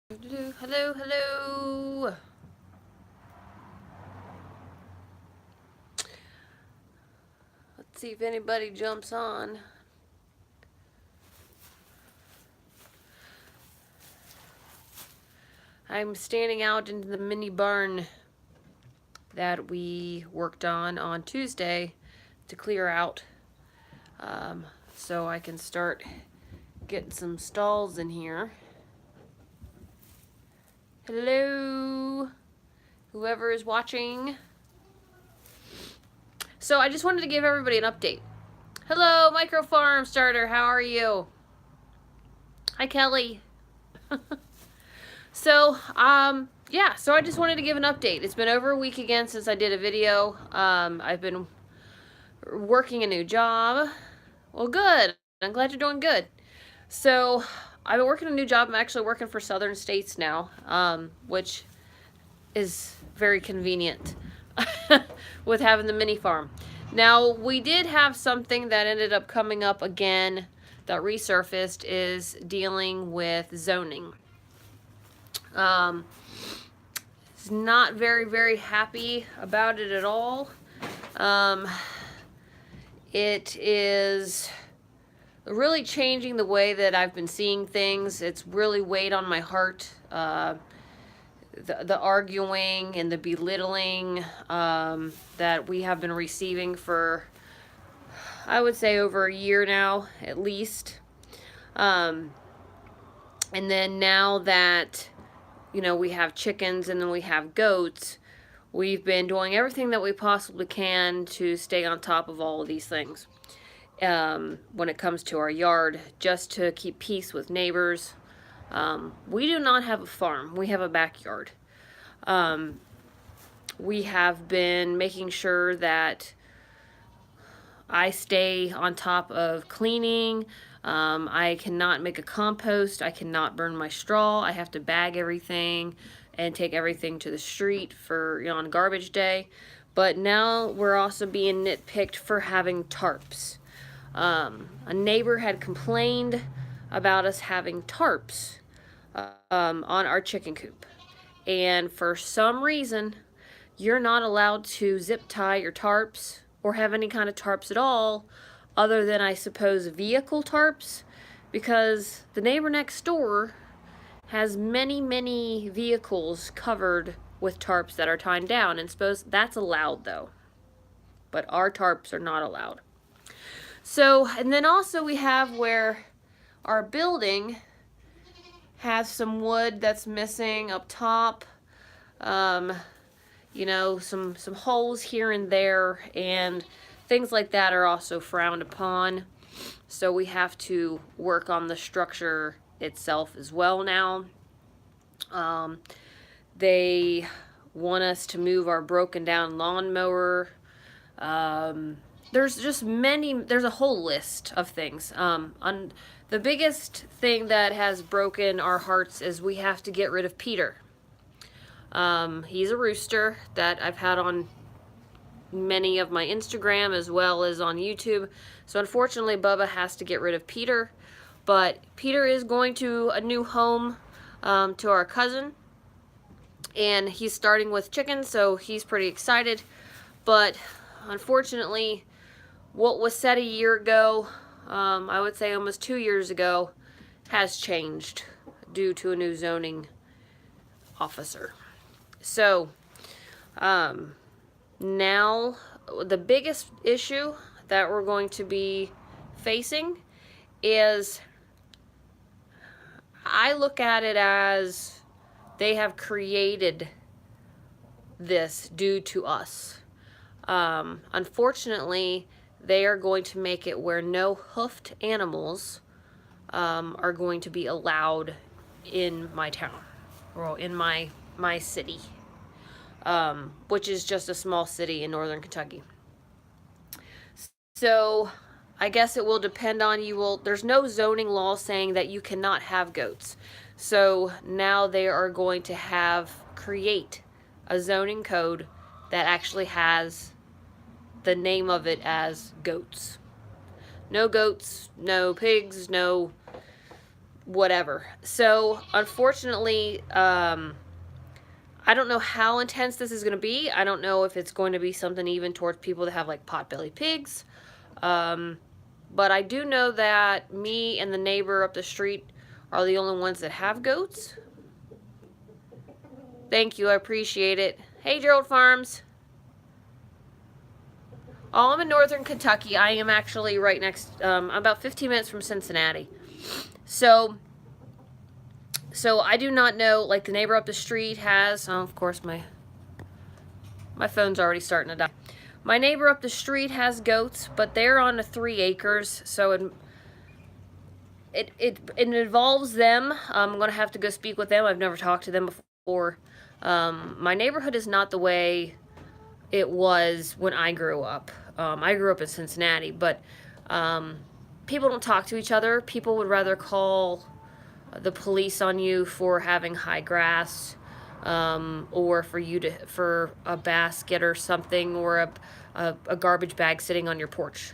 Hello, hello. Let's see if anybody jumps on. I'm standing out into the mini barn that we worked on Tuesday to clear out, so I can start getting some stalls in here. Hello, whoever is watching. So I just wanted to give everybody an update. Hello, Micro Farm Starter, how are you? Hi, Kelly. So, yeah, so I just wanted to give an update. It's been over a week again since I did a video. I've been working a new job. Well, good. I'm glad you're doing good. So, I've been working a new job. I'm actually working for Southern States now, which is very convenient with having the mini farm. Now, we did have something that ended up coming up again that resurfaced, is dealing with zoning. Not very happy about it at all. It is really changing the way that I've been seeing things. It's really weighed on my heart. The arguing and the belittling that we have been receiving for, I would say, over a year now, at least. And then now that, you know, we have chickens and then we have goats, we've been doing everything that we possibly can to stay on top of all of these things when it comes to our yard, just to keep peace with neighbors. We do not have a farm. We have a backyard. We have been making sure that I stay on top of cleaning. I cannot make a compost. I cannot burn my straw. I have to bag everything and take everything to the street for, you know, on garbage day. But now we're also being nitpicked for having tarps. A neighbor had complained about us having tarps on our chicken coop. And for some reason, you're not allowed to zip tie your tarps or have any kind of tarps at all, other than, I suppose, vehicle tarps, because the neighbor next door has many vehicles covered with tarps that are tied down, and suppose that's allowed though. But our tarps are not allowed. So, and then also we have where our building has some wood that's missing up top. You know, some holes here and there, and things like that are also frowned upon. So we have to work on the structure itself as well now. They want us to move our broken down lawnmower. There's just there's a whole list of things. The biggest thing that has broken our hearts is we have to get rid of Peter. He's a rooster that I've had on many of my Instagram as well as on YouTube. So unfortunately, Bubba has to get rid of Peter. But Peter is going to a new home to our cousin. And he's starting with chickens, so he's pretty excited. But unfortunately, what was said a year ago, I would say almost 2 years ago, has changed due to a new zoning officer. So, now the biggest issue that we're going to be facing is, I look at it as they have created this due to us. Unfortunately, they are going to make it where no hoofed animals are going to be allowed in my town, or in my city, which is just a small city in northern Kentucky. So I guess it will depend on you. There's no zoning law saying that you cannot have goats. So now they are going to create a zoning code that actually has the name of it as goats. No goats, no pigs, no whatever. So unfortunately, I don't know how intense this is going to be. I don't know if it's going to be something even towards people that have like potbelly pigs. But I do know that me and the neighbor up the street are the only ones that have goats. Thank you, I appreciate it. Hey, Gerald Farms. Oh, I'm in northern Kentucky. I am actually right next, about 15 minutes from Cincinnati. So I do not know, like the neighbor up the street has, oh, of course my phone's already starting to die. My neighbor up the street has goats, but they're on 3 acres, so it involves them. I'm going to have to go speak with them. I've never talked to them before. My neighborhood is not the way it was when I grew up. I grew up in Cincinnati, but people don't talk to each other. People would rather call the police on you for having high grass, or for a basket or something, or a garbage bag sitting on your porch.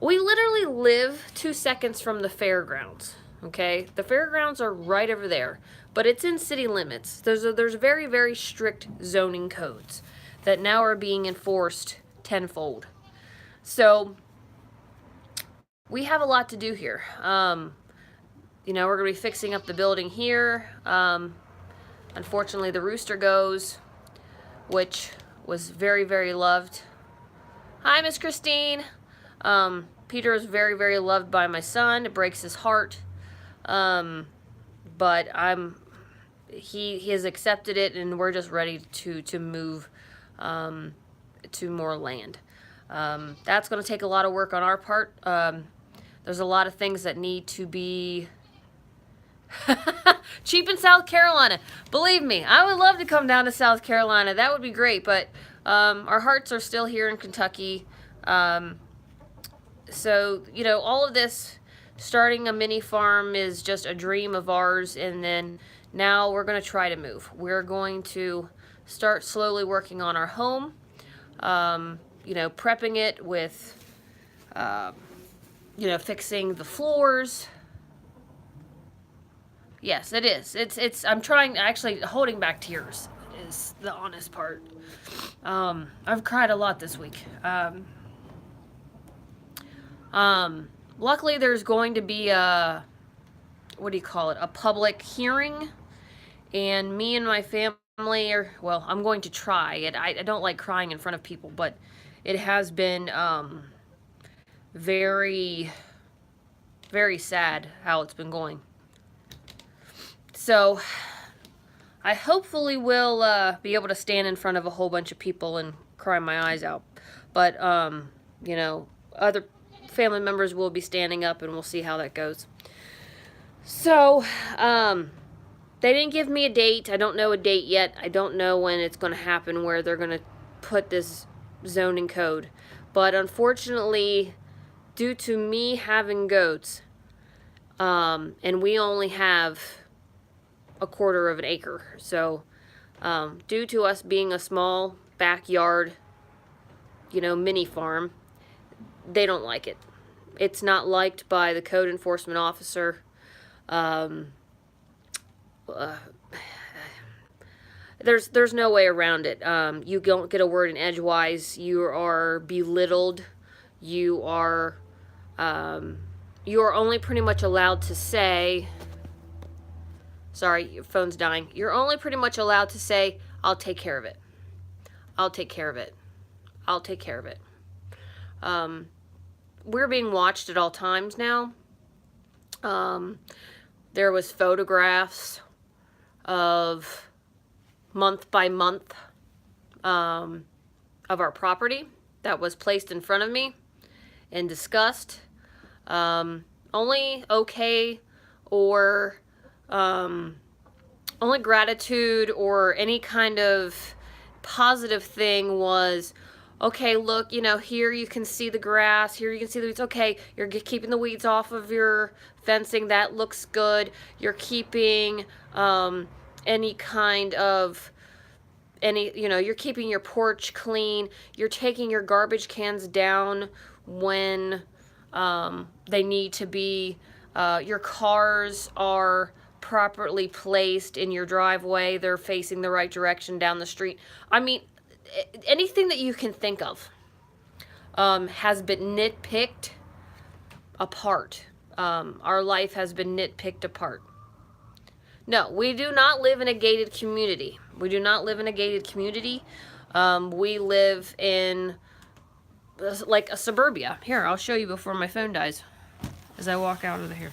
We literally live 2 seconds from the fairgrounds. Okay, the fairgrounds are right over there, but it's in city limits. There's very, very strict zoning codes that now are being enforced tenfold. So we have a lot to do here. You know, we're going to be fixing up the building here. Unfortunately, the rooster goes, which was very, very loved. Hi, Miss Christine. Peter is very, very loved by my son. It breaks his heart. But he has accepted it, and we're just ready to move to more land. That's going to take a lot of work on our part. There's a lot of things that need to be cheap in South Carolina. Believe me, I would love to come down to South Carolina. That would be great, but our hearts are still here in Kentucky. So, you know, all of this, starting a mini farm is just a dream of ours, and then now we're going to try to move. We're going to start slowly working on our home, you know, prepping it with, you know, fixing the floors. Yes, it is. I'm trying, actually, holding back tears is the honest part. I've cried a lot this week. Luckily there's going to be a, what do you call it, a public hearing, and me and my family are, well, I'm going to try it. I don't like crying in front of people, but it has been, very, very sad how it's been going. So I hopefully will be able to stand in front of a whole bunch of people and cry my eyes out. But, you know, other family members will be standing up, and we'll see how that goes. So, they didn't give me a date. I don't know a date yet. I don't know when it's going to happen, where they're going to put this zoning code. But unfortunately, due to me having goats, and we only have a 1/4 of an acre. So, due to us being a small backyard, you know, mini farm, they don't like it. It's not liked by the code enforcement officer. There's no way around it. You don't get a word in edgewise. You are belittled. You are only pretty much allowed to say, sorry, your phone's dying. You're only pretty much allowed to say, I'll take care of it. I'll take care of it. I'll take care of it. We're being watched at all times now. There was photographs of month by month of our property that was placed in front of me and discussed. Only okay or only gratitude or any kind of positive thing was, okay, look, you know, here you can see the grass, here you can see the weeds. Okay, you're keeping the weeds off of your fencing. That looks good. You're keeping any kind of, you're keeping your porch clean. You're taking your garbage cans down when They need to be, your cars are properly placed in your driveway. They're facing the right direction down the street. I mean, anything that you can think of has been nitpicked apart. Our life has been nitpicked apart. No, we do not live in a gated community. We do not live in a gated community. We live in like a suburbia. Here, I'll show you before my phone dies as I walk out of here.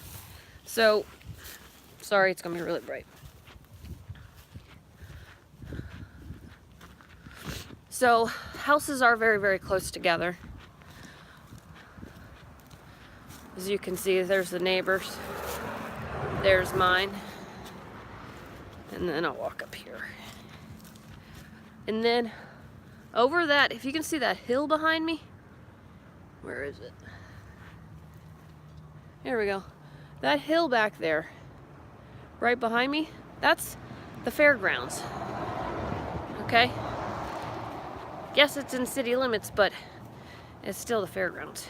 So, sorry, it's gonna be really bright. So, houses are very, very close together. As you can see, there's the neighbors. There's mine. And then I'll walk up here. And then over that, if you can see that hill behind me, where is it? There we go. That hill back there, right behind me, that's the fairgrounds. Okay? Yes, it's in city limits, but it's still the fairgrounds.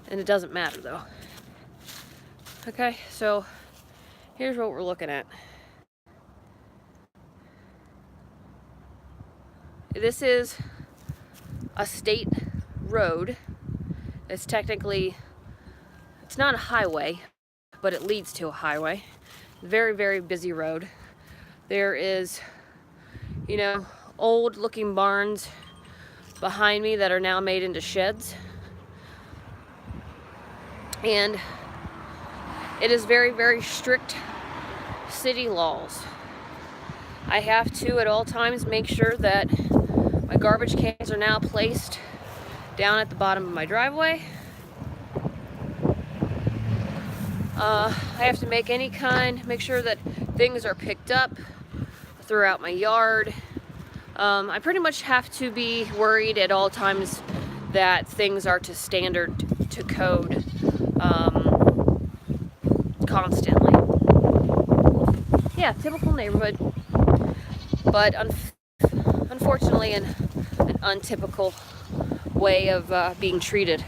And it doesn't matter though. Okay, so here's what we're looking at. This is a state road. It's technically, it's not a highway, but it leads to a highway. Very, very busy road. There is, you know, old looking barns behind me that are now made into sheds. And it is very, very strict city laws. I have to at all times make sure that my garbage cans are now placed down at the bottom of my driveway. I have to make sure that things are picked up throughout my yard. I pretty much have to be worried at all times that things are to standard, to code, constantly. Yeah, typical neighborhood, but unfortunately an untypical way of being treated.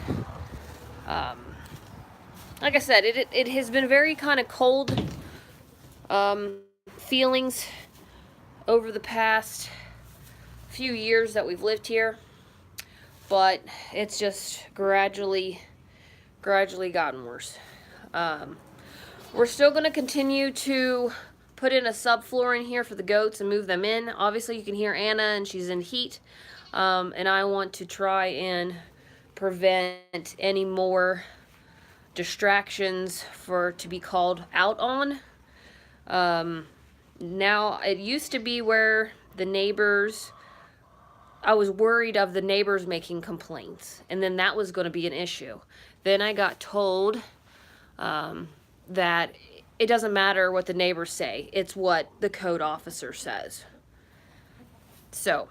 Like I said, it has been very kind of cold feelings over the past few years that we've lived here, but it's just gradually gotten worse. We're still going to continue to put in a subfloor in here for the goats and move them in. Obviously you can hear Anna and she's in heat, and I want to try and prevent any more distractions to be called out on. Now it used to be where the neighbors, I was worried of the neighbors making complaints, and then that was going to be an issue. Then I got told that it doesn't matter what the neighbors say, it's what the code officer says. So,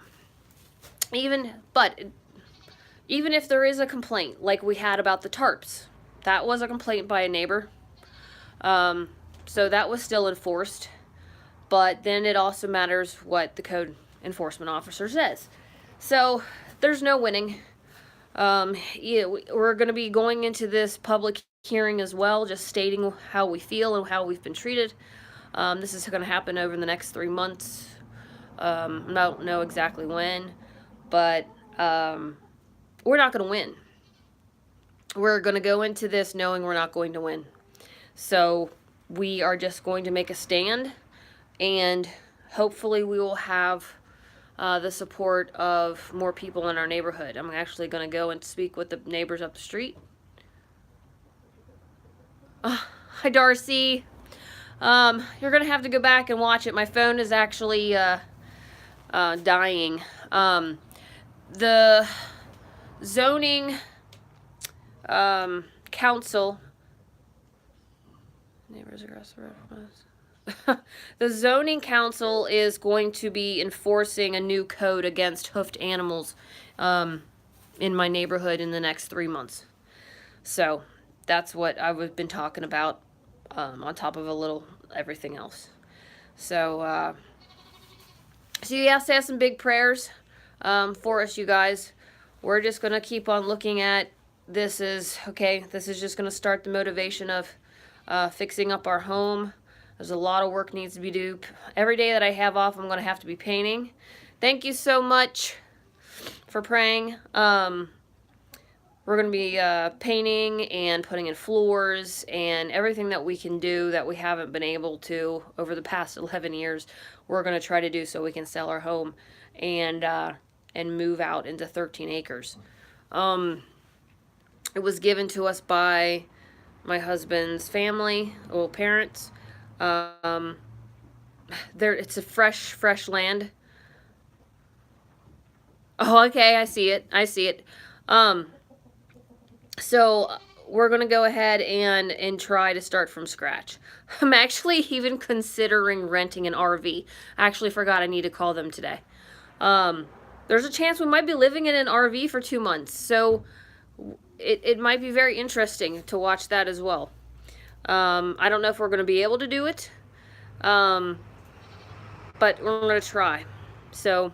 even if there is a complaint, like we had about the tarps, that was a complaint by a neighbor. So that was still enforced. But then it also matters what the code enforcement officer says. So there's no winning. Yeah, we're going to be going into this public hearing as well, just stating how we feel and how we've been treated. This is going to happen over the next 3 months. I don't know exactly when, but we're not going to win. We're going to go into this knowing we're not going to win. So we are just going to make a stand, and hopefully we will have the support of more people in our neighborhood. I'm actually going to go and speak with the neighbors up the street. Hi, Darcy. You're going to have to go back and watch it. My phone is actually dying. The zoning council, neighbors across the road from us. The zoning council is going to be enforcing a new code against hoofed animals in my neighborhood in the next 3 months. So that's what I've been talking about, on top of a little everything else. So you have to have some big prayers for us, you guys. We're just going to keep on looking at this is okay. This is just going to start the motivation of fixing up our home. There's a lot of work needs to be done. Every day that I have off, I'm going to have to be painting. Thank you so much for praying. We're going to be painting and putting in floors and everything that we can do that we haven't been able to over the past 11 years. We're going to try to do so we can sell our home and move out into 13 acres. It was given to us by my husband's family, well, parents. It's a fresh land. Oh, okay, I see it. I see it. So we're going to go ahead and try to start from scratch. I'm actually even considering renting an RV. I actually forgot I need to call them today. There's a chance we might be living in an RV for 2 months. So it might be very interesting to watch that as well. I don't know if we're going to be able to do it. But we're going to try. So,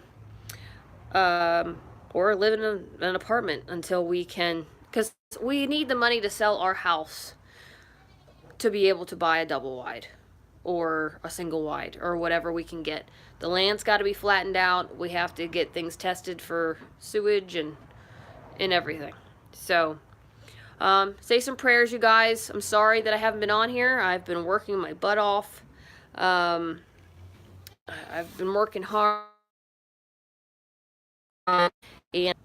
or live in an apartment until we can, because we need the money to sell our house to be able to buy a double wide or a single wide or whatever we can get. The land's got to be flattened out. We have to get things tested for sewage and everything. So, say some prayers, you guys. I'm sorry that I haven't been on here. I've been working my butt off. I've been working hard. And